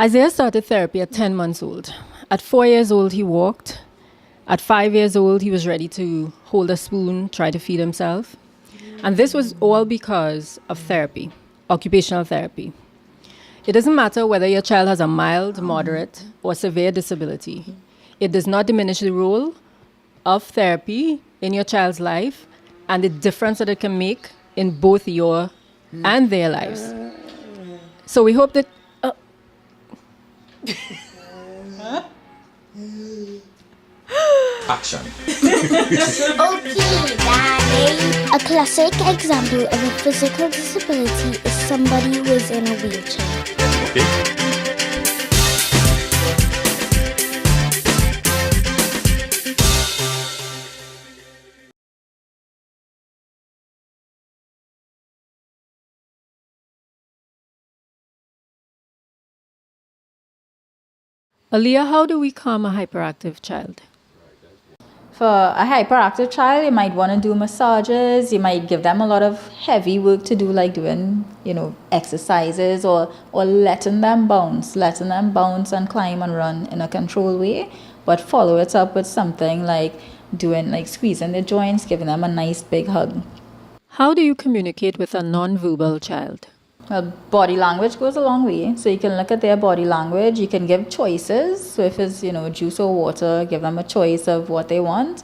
Isaiah started therapy at 10 months old. At 4 years old, he walked. At 5 years old, he was ready to hold a spoon, try to feed himself. And this was all because of therapy, occupational therapy. It doesn't matter whether your child has a mild, moderate, or severe disability. It does not diminish the role of therapy in your child's life and the difference that it can make in both your and their lives. So we hope that... Action. OT Daddy. A classic example of a physical disability is somebody who is in a wheelchair. Okay. Aliya, how do we calm a hyperactive child? For a hyperactive child, you might want to do massages. You might give them a lot of heavy work to do, like doing, exercises or letting them bounce and climb and run in a controlled way. But follow it up with something like squeezing the joints, giving them a nice big hug. How do you communicate with a non-verbal child? Well, body language goes a long way. So you can look at their body language. You can give choices. So if it's, juice or water, give them a choice of what they want.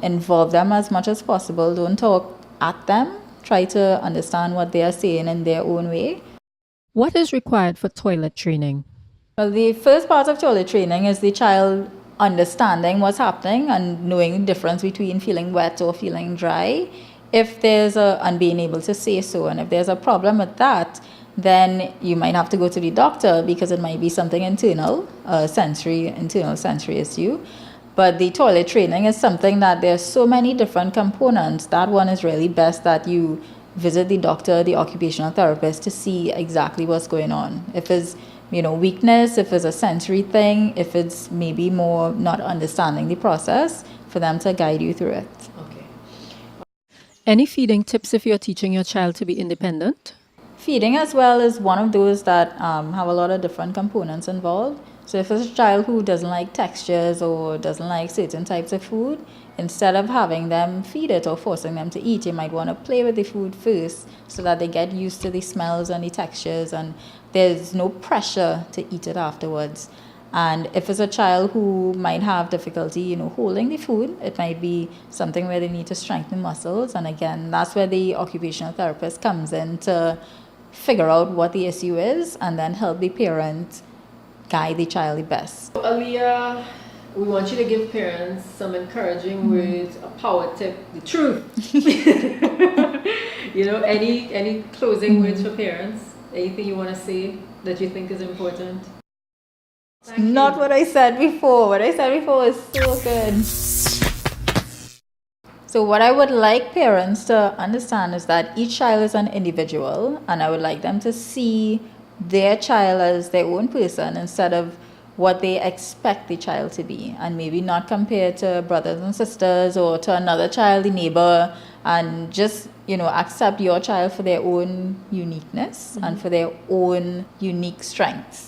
Involve them as much as possible. Don't talk at them. Try to understand what they are saying in their own way. What is required for toilet training? Well, the first part of toilet training is the child understanding what's happening and knowing the difference between feeling wet or feeling dry. If there's and being able to say so, and if there's a problem with that, then you might have to go to the doctor because it might be something internal sensory issue. But the toilet training is something that there's so many different components. That one is really best that you visit the doctor, the occupational therapist, to see exactly what's going on. If it's weakness, if it's a sensory thing, if it's maybe more not understanding the process, for them to guide you through it. Any feeding tips if you're teaching your child to be independent? Feeding as well is one of those that have a lot of different components involved. So if it's a child who doesn't like textures or doesn't like certain types of food, instead of having them feed it or forcing them to eat, you might want to play with the food first so that they get used to the smells and the textures, and there's no pressure to eat it afterwards. And if it's a child who might have difficulty, holding the food, it might be something where they need to strengthen muscles. And again, that's where the occupational therapist comes in to figure out what the issue is and then help the parent guide the child the best. Aliya, we want you to give parents some encouraging words, a power tip, the truth. Any closing words for parents? Anything you want to say that you think is important? Not what I said before. What I said before is so good. So what I would like parents to understand is that each child is an individual, and I would like them to see their child as their own person instead of what they expect the child to be, and maybe not compare to brothers and sisters or to another child, the neighbor, and just accept your child for their own uniqueness and for their own unique strengths.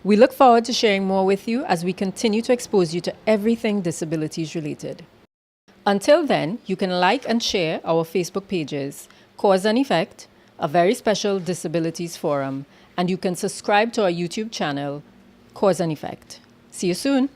We look forward to sharing more with you as we continue to expose you to everything disabilities related. Until then, you can like and share our Facebook pages, Cause and Effect, a very special disabilities forum, and you can subscribe to our YouTube channel, Cause and Effect. See you soon.